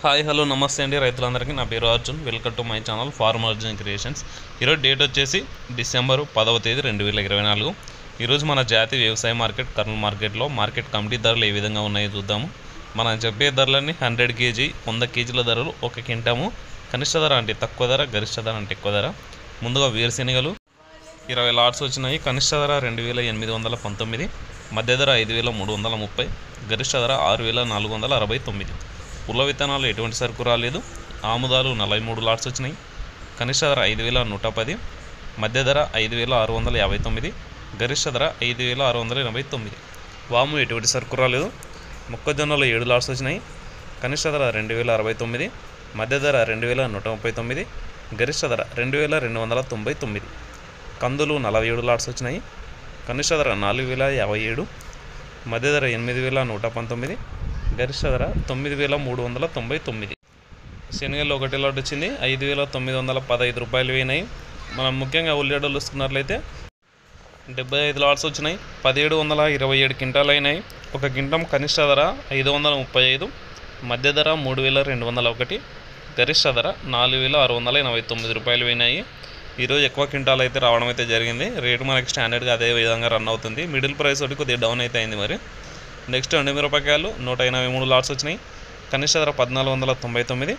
Hi hello నమస్తే అండి రైతులందరికీ. నా పేరు Arjun. Welcome to my channel farmer Arjun creations. ఈరోజు డేట్ వచ్చేసి డిసెంబర్ 10వ తేదీ 2024. ఈరోజు మన జాతీయ వ్యవసాయ మార్కెట్ కర్నూలు మార్కెట్లో మార్కెట్ కమిటీ ధరలు ఏ విధంగా ఉన్నాయో చూద్దాము. మనం చెప్పే ధరలన్నీ 100 కేజీ 100 కేజీల ధరలు ఒక కింటాము. కనిష్ట ధర అంటే తక్కువ ధర, గరిష్ట ధర అంటే ఎక్కువ ధర. ముందుగా వేరుశెనగలు 20 లాట్స్ వచ్చినాయి. కనిష్ట ధర 2819, మధ్య ధర 5330, గరిష్ట ధర 6469. పుల్ల విత్తనాలు ఎటువంటి సరుకు రాలేదు. ఆముదాలు 43 లాట్స్ వచ్చినాయి. కనిష్ట ధర 5110, మధ్య ధర 5659, గరిష్ట ధర 5689. వాము ఎటువంటి సరుకు రాలేదు. మొక్కజొన్నలు 7 లాట్స్ వచ్చినాయి. కనిష్ట ధర 2069, మధ్య ధర 2139, గరిష్ట ధర 2299. కందులు 47 లాట్స్ వచ్చినాయి. కనిష్ట ధర 4057, మధ్య ధర 8119, గరిష్ట ధర 9399. శనగలు 1 లాట్ వచ్చింది. 5915 రూపాయలు పోయినాయి. మనం ముఖ్యంగా ఉల్లిగడ్డలు చూసుకున్నట్లయితే 75 లాట్స్ వచ్చినాయి. 1727 క్వింటాలు అయినాయి. ఒక క్వింటం కనిష్ట ధర 535, మధ్య ధర 3201, గరిష్ట ధర 4689 రూపాయలు పోయినాయి. ఈరోజు ఎక్కువ క్వింటాలు అయితే రావడం అయితే జరిగింది. రేటు మనకి స్టాండర్డ్గా అదే విధంగా రన్ అవుతుంది. మిడిల్ ప్రైస్ ఒకటి కొద్దిగా డౌన్ అయితే అయింది. మరి నెక్స్ట్ ఎండుమిరపకాయలు 183 లాట్స్ వచ్చినాయి. కనిష్ట ధర 1499,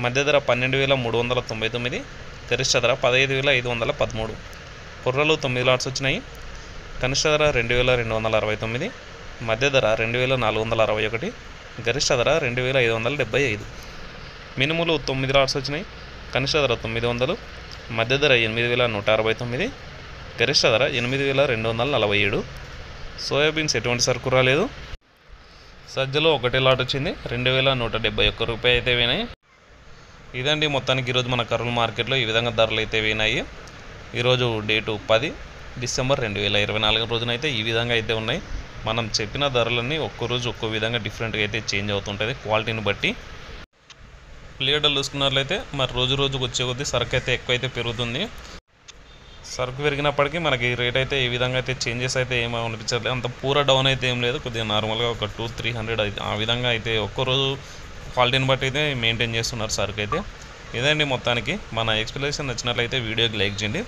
మధ్య ధర 12399, గరిష్ట ధర 15513. కుర్రలు 9 లాట్స్ వచ్చినాయి. కనిష్ట ధర 2269, మధ్య ధర 2461, గరిష్ట ధర 2575. మినుములు 9 లాట్స్ వచ్చినాయి. కనిష్ట ధర 900, మధ్య ధర 8169, గరిష్ట ధర 8247. సోయాబీన్స్ ఎటువంటి సరుకు రాలేదు. సజ్జలు 1 లాట్ వచ్చింది. 2171 రూపాయలు అయితే పోయినాయి. ఇదండి మొత్తానికి ఈరోజు మన కర్నూలు మార్కెట్లో ఈ విధంగా ధరలు అయితే పోయినాయి. ఈరోజు డేటు 10 డిసెంబర్ 2024 రోజునైతే ఈ విధంగా అయితే ఉన్నాయి. మనం చెప్పిన ధరలన్నీ ఒక్కో రోజు ఒక్కో విధంగా డిఫరెంట్గా అయితే చేంజ్ అవుతుంటుంది క్వాలిటీని బట్టి. ఉల్లిగడ్డలు చూసుకున్నట్లయితే మరి రోజు రోజుకు వచ్చే కొద్దీ సరుకు అయితే ఎక్కువైతే పెరుగుతుంది. సరుకు పెరిగినప్పటికీ మనకి రేట్ అయితే ఈ విధంగా అయితే చేంజెస్ అయితే ఏమీ అనిపించట్లేదు. అంత పూర డౌన్ అయితే ఏం లేదు. కొద్దిగా నార్మల్గా ఒక 200-300 అయితే ఆ విధంగా అయితే ఒక్కో రోజు క్వాలిటీని బట్టి అయితే మెయింటైన్ చేస్తున్నారు సరుకు అయితే. ఇదండి మొత్తానికి. మన ఎక్స్ప్లెనేషన్ నచ్చినట్లయితే వీడియోకి లైక్ చేయండి.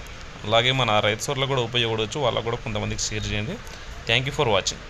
అలాగే మన రైతు సోర్లకు కూడా ఉపయోగపడవచ్చు. వాళ్ళకు కూడా కొంతమందికి షేర్ చేయండి. Thank you for watching.